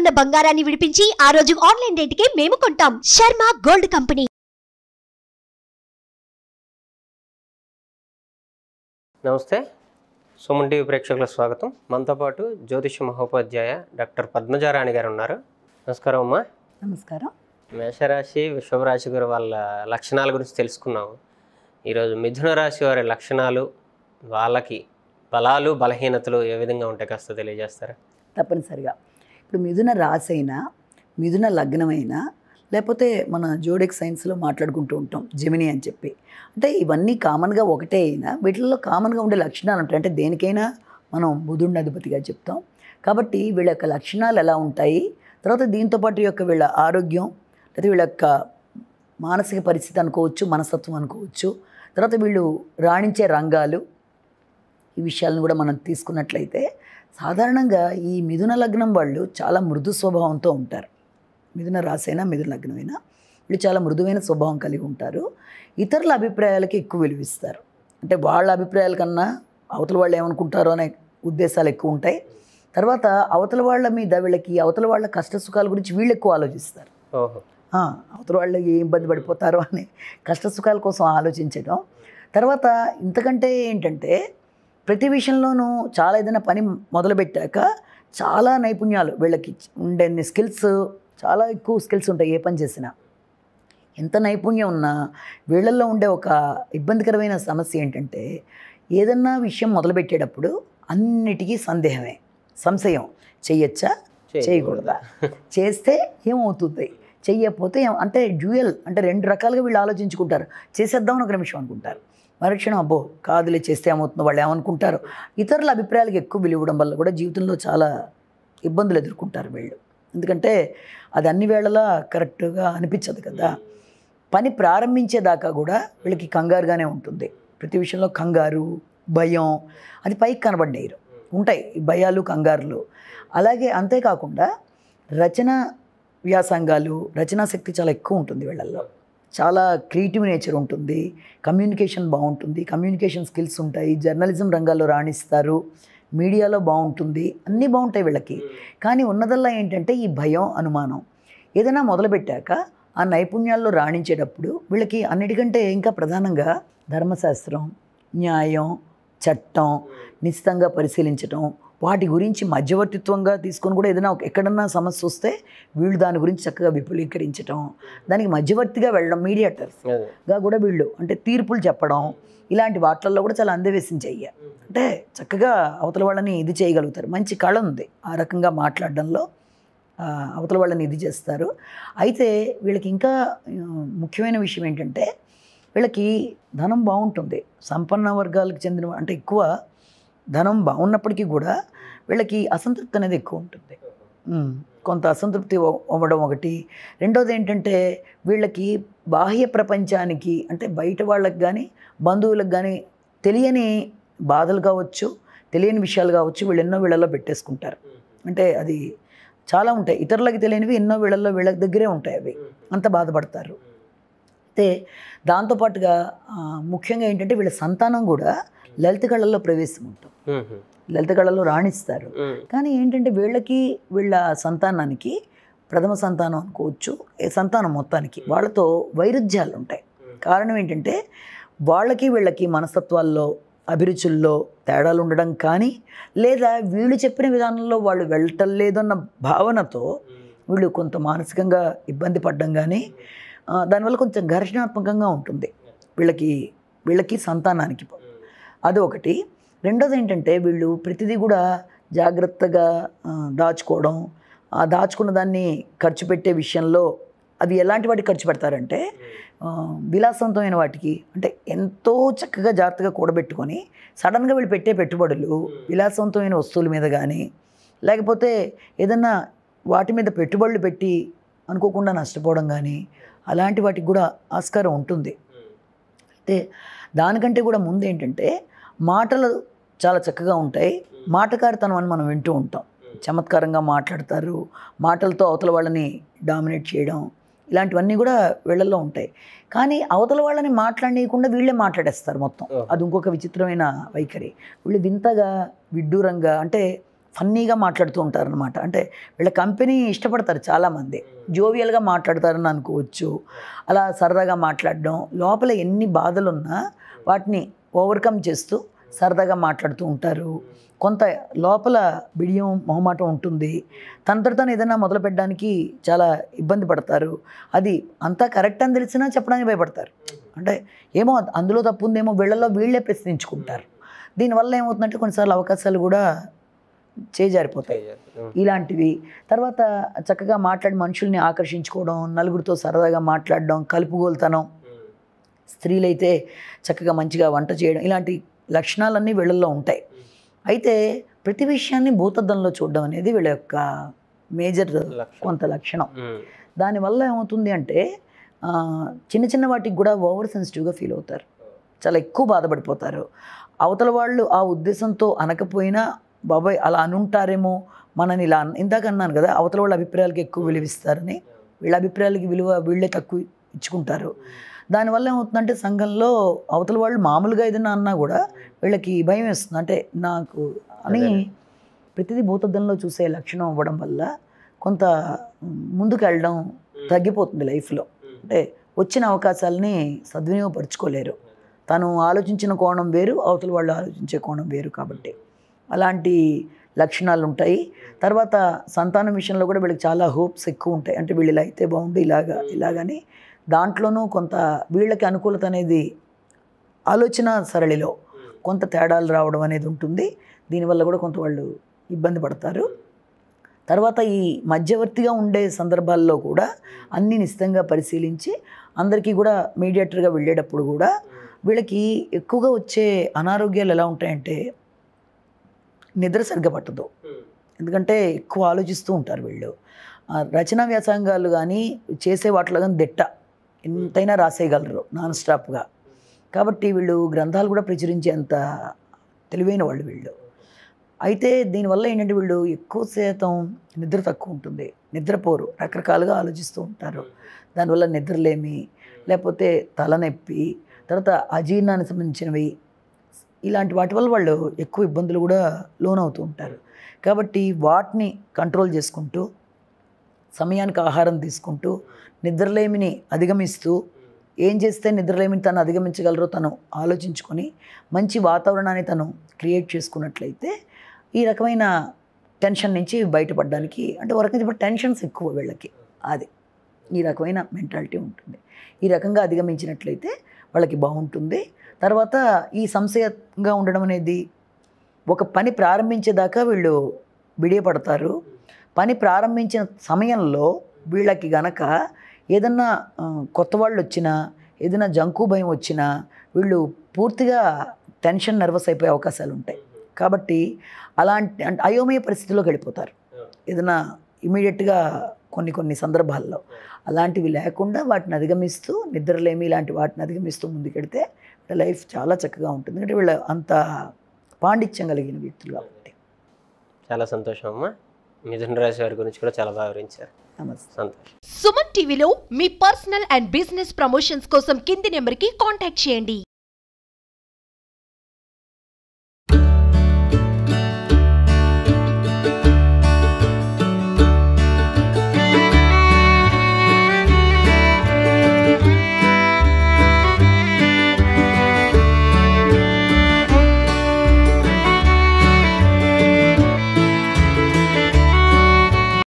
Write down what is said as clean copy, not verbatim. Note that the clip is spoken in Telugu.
ఉన్న బంగారాన్ని విడిపించి ఆ రోజు ఆన్లైన్ రేటుకే మేము కొంటాం. Sharma gold company. నమస్తే, సుమన్ టీవీ ప్రేక్షకులకు స్వాగతం. మనతో పాటు జ్యోతిష మహోపాధ్యాయ డాక్టర్ పద్మజారాణి గారు ఉన్నారు. నమస్కారం అమ్మా. నమస్కారం. మేషరాశి, వృషభ రాశి గారు వాళ్ళ లక్షణాల గురించి తెలుసుకున్నాము. ఈరోజు మిథున రాశి వారి లక్షణాలు, వాళ్ళకి బలాలు బలహీనతలు ఏ విధంగా ఉంటాయి కాస్త తెలియజేస్తారా? తప్పనిసరిగా. ఇప్పుడు మిథున రాశి అయినా, మిథున లగ్నమైనా, లేకపోతే మన జోడెక్ సైన్స్లో మాట్లాడుకుంటూ ఉంటాం జెమిని అని చెప్పి. అంటే ఇవన్నీ కామన్గా ఒకటే అయినా వీటిల్లో కామన్గా ఉండే లక్షణాలు ఉంటాయి. అంటే దేనికైనా మనం బుధుడిని అధిపతిగా చెప్తాం కాబట్టి వీళ్ళ యొక్క లక్షణాలు ఎలా ఉంటాయి, తర్వాత దీంతోపాటు యొక్క వీళ్ళ ఆరోగ్యం, లేదా వీళ్ళ యొక్క మానసిక పరిస్థితి అనుకోవచ్చు, మనస్తత్వం అనుకోవచ్చు, తర్వాత వీళ్ళు రాణించే రంగాలు, ఈ విషయాలను కూడా మనం తీసుకున్నట్లయితే సాధారణంగా ఈ మిథున లగ్నం వాళ్ళు చాలా మృదు స్వభావంతో ఉంటారు. మిథున రాశి అయినా మిథున లగ్నమైనా వీళ్ళు చాలా మృదువైన స్వభావం కలిగి ఉంటారు. ఇతరుల అభిప్రాయాలకి ఎక్కువ విలువిస్తారు. అంటే వాళ్ళ అభిప్రాయాల కన్నా అవతల వాళ్ళు ఏమనుకుంటారో అనే ఉద్దేశాలు ఎక్కువ ఉంటాయి. తర్వాత అవతల వాళ్ళ మీద వీళ్ళకి అవతల వాళ్ళ కష్ట సుఖాల గురించి వీళ్ళు ఎక్కువ ఆలోచిస్తారు. అవతల వాళ్ళు ఏ ఇబ్బంది పడిపోతారో అనే కష్ట సుఖాల కోసం ఆలోచించడం. తర్వాత ఇంతకంటే ఏంటంటే ప్రతి విషయంలోనూ చాలా ఏదైనా పని మొదలుపెట్టాక చాలా నైపుణ్యాలు వీళ్ళకి ఉండే స్కిల్స్, చాలా ఎక్కువ స్కిల్స్ ఉంటాయి. ఏ పని చేసినా ఎంత నైపుణ్యం ఉన్నా వీళ్ళల్లో ఉండే ఒక ఇబ్బందికరమైన సమస్య ఏంటంటే ఏదన్నా విషయం మొదలుపెట్టేటప్పుడు అన్నిటికీ సందేహమే, సంశయం. చెయ్యొచ్చా, చేయకూడదా, చేస్తే ఏమవుతుంది, చెయ్యకపోతే అంటే డ్యూయల్, అంటే రెండు రకాలుగా వీళ్ళు ఆలోచించుకుంటారు. చేసేద్దామని ఒక నిమిషం అనుకుంటారు, మరుక్షణం అబ్బో కాదులే చేస్తే ఏమవుతుందో, వాళ్ళు ఏమనుకుంటారు. ఇతరుల అభిప్రాయాలకు ఎక్కువ విలువ ఇవ్వడం వల్ల కూడా జీవితంలో చాలా ఇబ్బందులు ఎదుర్కొంటారు వీళ్ళు. ఎందుకంటే అది అన్ని వేళలా కరెక్ట్గా అనిపించదు కదా. పని ప్రారంభించేదాకా కూడా వీళ్ళకి కంగారుగానే ఉంటుంది. ప్రతి విషయంలో కంగారు, భయం, అది పైకి కనబడేరు ఉంటాయి ఈ భయాలు, కంగారులు. అలాగే అంతేకాకుండా రచన వ్యాసంగాలు, రచనా శక్తి చాలా ఎక్కువ ఉంటుంది వీళ్ళల్లో. చాలా క్రియేటివ్ నేచర్ ఉంటుంది, కమ్యూనికేషన్ బాగుంటుంది, కమ్యూనికేషన్ స్కిల్స్ ఉంటాయి, జర్నలిజం రంగాల్లో రాణిస్తారు, మీడియాలో బాగుంటుంది, అన్నీ బాగుంటాయి వీళ్ళకి. కానీ ఉన్నదల్లా ఏంటంటే ఈ భయం, అనుమానం. ఏదైనా మొదలుపెట్టాక ఆ నైపుణ్యాల్లో రాణించేటప్పుడు వీళ్ళకి అన్నిటికంటే ఇంకా ప్రధానంగా ధర్మశాస్త్రం, న్యాయం, చట్టం నిశ్చితంగా పరిశీలించడం, వాటి గురించి మధ్యవర్తిత్వంగా తీసుకొని కూడా ఏదైనా ఎక్కడన్నా సమస్య వస్తే వీళ్ళు దాని గురించి చక్కగా విపులీకరించడం, దానికి మధ్యవర్తిగా వెళ్ళడం, మీడియేటర్స్గా కూడా వీళ్ళు అంటే తీర్పులు చెప్పడం, ఇలాంటి వాటిల్లో కూడా చాలా అందవేశం చెయ్యాలి. అంటే చక్కగా అవతల వాళ్ళని ఇది చేయగలుగుతారు. మంచి కళ ఉంది ఆ రకంగా మాట్లాడడంలో, అవతల వాళ్ళని ఇది చేస్తారు. అయితే వీళ్ళకి ఇంకా ముఖ్యమైన విషయం ఏంటంటే వీళ్ళకి ధనం బాగుంటుంది. సంపన్న వర్గాలకు చెందిన అంటే ఎక్కువ ధనం బాగున్నప్పటికీ కూడా వీళ్ళకి అసంతృప్తి అనేది ఎక్కువ ఉంటుంది. కొంత అసంతృప్తి అవ్వడం ఒకటి. రెండోది ఏంటంటే వీళ్ళకి బాహ్య ప్రపంచానికి అంటే బయట వాళ్ళకి కానీ బంధువులకు కానీ తెలియని బాధలు కావచ్చు, తెలియని విషయాలు కావచ్చు, వీళ్ళు ఎన్నో వీళ్ళల్లో పెట్టేసుకుంటారు. అంటే అది చాలా ఉంటాయి, ఇతరులకి తెలియనివి ఎన్నో వీళ్ళల్లో వీళ్ళ దగ్గరే ఉంటాయి, అవి అంత బాధపడతారు. అయితే దాంతోపాటుగా ముఖ్యంగా ఏంటంటే వీళ్ళ సంతానం కూడా లలిత కళల్లో ప్రవేశం ఉంటుంది, లలిత కళల్లో రాణిస్తారు. కానీ ఏంటంటే వీళ్ళకి వీళ్ళ సంతానానికి ప్రథమ సంతానం అనుకోవచ్చు, సంతానం మొత్తానికి వాళ్ళతో వైరుధ్యాలు ఉంటాయి. కారణం ఏంటంటే వాళ్ళకి వీళ్ళకి మనస్తత్వాల్లో, అభిరుచుల్లో తేడాలు ఉండడం కానీ, లేదా వీళ్ళు చెప్పిన విధానంలో వాళ్ళు వెళ్ళటం లేదన్న భావనతో వీళ్ళు కొంత మానసికంగా ఇబ్బంది పడడం కానీ, దానివల్ల కొంచెం ఘర్షణాత్మకంగా ఉంటుంది వీళ్ళకి సంతానానికి. అది ఒకటి. రెండోది ఏంటంటే వీళ్ళు ప్రతిదీ కూడా జాగ్రత్తగా దాచుకోవడం, ఆ దాచుకున్న దాన్ని ఖర్చు పెట్టే విషయంలో అవి ఎలాంటి వాటికి ఖర్చు పెడతారంటే విలాసవంతమైన వాటికి, అంటే ఎంతో చక్కగా జాగ్రత్తగా కూడబెట్టుకొని సడన్గా వీళ్ళు పెట్టే పెట్టుబడులు విలాసవంతమైన వస్తువుల మీద కానీ, లేకపోతే ఏదన్నా వాటి మీద పెట్టుబడులు పెట్టి అనుకోకుండా నష్టపోవడం కానీ, అలాంటి వాటికి కూడా ఆస్కారం ఉంటుంది. అయితే దానికంటే కూడా ముందు ఏంటంటే మాటలు చాలా చక్కగా ఉంటాయి. మాటకారితనం అని మనం వింటూ ఉంటాం. చమత్కారంగా మాట్లాడతారు, మాటలతో అవతల వాళ్ళని డామినేట్ చేయడం, ఇలాంటివన్నీ కూడా వీళ్ళల్లో ఉంటాయి. కానీ అవతల వాళ్ళని మాట్లాడనీయకుండా వీళ్ళే మాట్లాడేస్తారు మొత్తం. అది ఇంకొక విచిత్రమైన వైఖరి. వీళ్ళు వింతగా, విడ్డూరంగా, అంటే ఫన్నీగా మాట్లాడుతూ ఉంటారనమాట. అంటే వీళ్ళ కంపెనీ ఇష్టపడతారు చాలామంది, జోవియల్గా మాట్లాడతారని అనుకోవచ్చు. అలా సరదాగా మాట్లాడడం, లోపల ఎన్ని బాధలున్నా వాటిని ఓవర్కమ్ చేస్తూ సరదాగా మాట్లాడుతూ ఉంటారు. కొంత లోపల బిడియం మొహమాటం ఉంటుంది. తనతో తను ఏదైనా మొదలు పెట్టడానికి చాలా ఇబ్బంది పడతారు. అది అంతా కరెక్ట్ అని తెలిసినా చెప్పడానికి భయపడతారు. అంటే ఏమో అందులో తప్పు ఉందేమో వీళ్ళలో వీళ్ళే ప్రశ్నించుకుంటారు. దీనివల్ల ఏమవుతుందంటే కొన్నిసార్లు అవకాశాలు కూడా చేజారిపోతాయి. ఇలాంటివి తర్వాత చక్కగా మాట్లాడి మనుషుల్ని ఆకర్షించుకోవడం, నలుగురితో సరదాగా మాట్లాడడం, కలుపుగోలుతనం, స్త్రీలైతే చక్కగా మంచిగా వంట చేయడం, ఇలాంటి లక్షణాలన్నీ వీళ్ళల్లో ఉంటాయి. అయితే ప్రతి విషయాన్ని భూతద్దంలో చూడడం అనేది వీళ్ళ యొక్క మేజర్ కొంత లక్షణం. దానివల్ల ఏమవుతుంది అంటే చిన్న చిన్న వాటికి కూడా ఓవర్ సెన్సిటివ్గా ఫీల్ అవుతారు, చాలా ఎక్కువ బాధపడిపోతారు. అవతల వాళ్ళు ఆ ఉద్దేశంతో అనకపోయినా బాబాయ్ అలా అనుంటారేమో మనని ఇలా ఇందాక అన్నాను కదా, అవతల వాళ్ళ అభిప్రాయాలకి ఎక్కువ విలువిస్తారని, వీళ్ళ అభిప్రాయాలకి విలువ వీళ్ళే తక్కువ ఇచ్చుకుంటారు. దానివల్ల ఏమవుతుందంటే సంఘంలో అవతల వాళ్ళు మామూలుగా ఏదైనా అన్నా కూడా వీళ్ళకి భయం వేస్తుంది. అంటే నాకు అని ప్రతిదీ భూతద్దంలో చూసే లక్షణం అవ్వడం వల్ల కొంత ముందుకు వెళ్ళడం తగ్గిపోతుంది లైఫ్లో. అంటే వచ్చిన అవకాశాలని సద్వినియోగపరుచుకోలేరు. తను ఆలోచించిన కోణం వేరు, అవతల వాళ్ళు ఆలోచించే కోణం వేరు. కాబట్టి అలాంటి లక్షణాలు ఉంటాయి. తర్వాత సంతానం విషయంలో కూడా వీళ్ళకి చాలా హోప్స్ ఎక్కువ ఉంటాయి. అంటే వీళ్ళు ఇలా అయితే బాగుండు, ఇలాగని దాంట్లోనూ కొంత వీళ్ళకి అనుకూలత అనేది ఆలోచన సరళిలో కొంత తేడాలు రావడం అనేది ఉంటుంది. దీనివల్ల కూడా కొంత వాళ్ళు ఇబ్బంది పడతారు. తర్వాత ఈ మధ్యవర్తిగా ఉండే సందర్భాల్లో కూడా అన్నీ నిశ్చితంగా పరిశీలించి అందరికీ కూడా మీడియేటర్గా వెళ్ళేటప్పుడు కూడా వీళ్ళకి ఎక్కువగా వచ్చే అనారోగ్యాలు ఎలా ఉంటాయంటే నిద్ర సరిగ్గా పట్టదు. ఎందుకంటే ఎక్కువ ఆలోచిస్తూ ఉంటారు వీళ్ళు. రచనా వ్యాసంగాలు కానీ చేసే వాటిలో కానీ దిట్ట, ఎంతైనా రాసేయగలరు నాన్ స్టాప్గా. కాబట్టి వీళ్ళు గ్రంథాలు కూడా ప్రచురించేంత తెలివైన వాళ్ళు వీళ్ళు. అయితే దీనివల్ల ఏంటంటే వీళ్ళు ఎక్కువ శాతం నిద్ర తక్కువ ఉంటుంది, నిద్రపోరు, రకరకాలుగా ఆలోచిస్తూ ఉంటారు. దానివల్ల నిద్రలేమి, లేకపోతే తలనొప్పి, తర్వాత అజీర్ణానికి సంబంధించినవి, ఇలాంటి వాటి వల్ల వాళ్ళు ఎక్కువ ఇబ్బందులు కూడా లోనవుతూ ఉంటారు. కాబట్టి వాటిని కంట్రోల్ చేసుకుంటూ సమయానికి ఆహారం తీసుకుంటూ నిద్రలేమిని అధిగమిస్తూ ఏం చేస్తే నిద్రలేమిని తను అధిగమించగలరో తను ఆలోచించుకొని మంచి వాతావరణాన్ని తను క్రియేట్ చేసుకున్నట్లయితే ఈ రకమైన టెన్షన్ నుంచి బయటపడడానికి, అంటే ఒక రకంగా చెప్పి టెన్షన్స్ ఎక్కువ వీళ్ళకి, అది ఈ రకమైన మెంటాలిటీ ఉంటుంది. ఈ రకంగా అధిగమించినట్లయితే వాళ్ళకి బాగుంటుంది. తర్వాత ఈ సంశయంగా ఉండడం అనేది ఒక పని ప్రారంభించేదాకా వీళ్ళు విడియపడతారు. పని ప్రారంభించిన సమయంలో వీళ్ళకి గనక ఏదన్నా కొత్త వాళ్ళు వచ్చినా, ఏదైనా జంకు భయం వచ్చినా వీళ్ళు పూర్తిగా టెన్షన్ నర్వస్ అయిపోయే అవకాశాలు ఉంటాయి. కాబట్టి అలాంటి అంటే అయోమయ పరిస్థితిలోకి వెళ్ళిపోతారు ఏదైనా ఇమీడియట్గా కొన్ని సందర్భాల్లో. అలాంటివి లేకుండా వాటిని అధిగమిస్తూ నిద్రలేమి ఇలాంటి వాటిని అధిగమిస్తూ ముందుకెడితే లైఫ్ చాలా చక్కగా ఉంటుంది. అంటే వీళ్ళు అంత పాండిత్యం కలిగిన వ్యక్తులు కాబట్టి. చాలా సంతోషం అమ్మా. మిథున రాశి వారి గురించి కూడా చాలా బాగా వివరించారు. నమస్తే. సంతోషం. సుమన్ టీవీలో మీ పర్సనల్ అండ్ బిజినెస్ ప్రమోషన్స్ కోసం కింది నెంబర్కి కాంటాక్ట్ చేయండి.